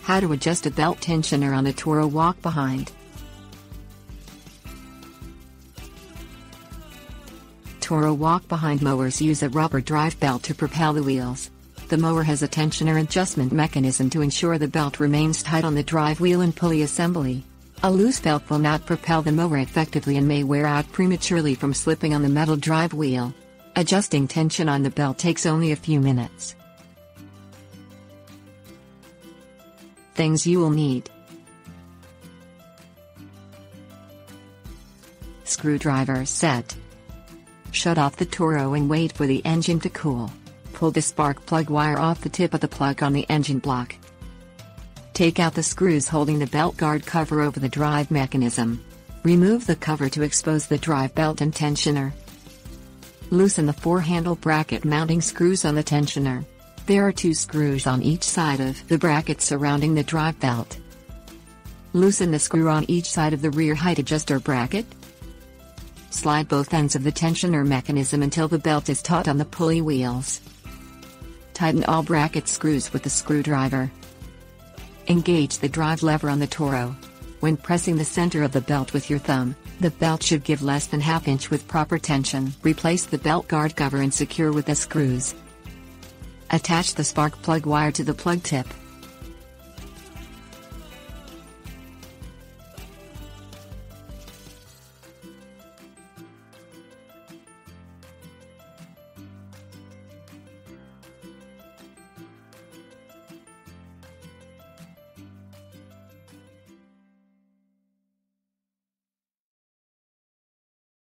How to adjust a belt tensioner on a Toro Walk-Behind. Toro Walk-Behind mowers use a rubber drive belt to propel the wheels. The mower has a tensioner adjustment mechanism to ensure the belt remains tight on the drive wheel and pulley assembly. A loose belt will not propel the mower effectively and may wear out prematurely from slipping on the metal drive wheel. Adjusting tension on the belt takes only a few minutes. Things you will need: screwdriver set. Shut off the Toro and wait for the engine to cool. Pull the spark plug wire off the tip of the plug on the engine block. Take out the screws holding the belt guard cover over the drive mechanism. Remove the cover to expose the drive belt and tensioner. Loosen the 4-handle bracket mounting screws on the tensioner. There are 2 screws on each side of the bracket surrounding the drive belt. Loosen the screw on each side of the rear height adjuster bracket. Slide both ends of the tensioner mechanism until the belt is taut on the pulley wheels. Tighten all bracket screws with the screwdriver. Engage the drive lever on the Toro. When pressing the center of the belt with your thumb, the belt should give less than ½ inch with proper tension. Replace the belt guard cover and secure with the screws. Attach the spark plug wire to the plug tip.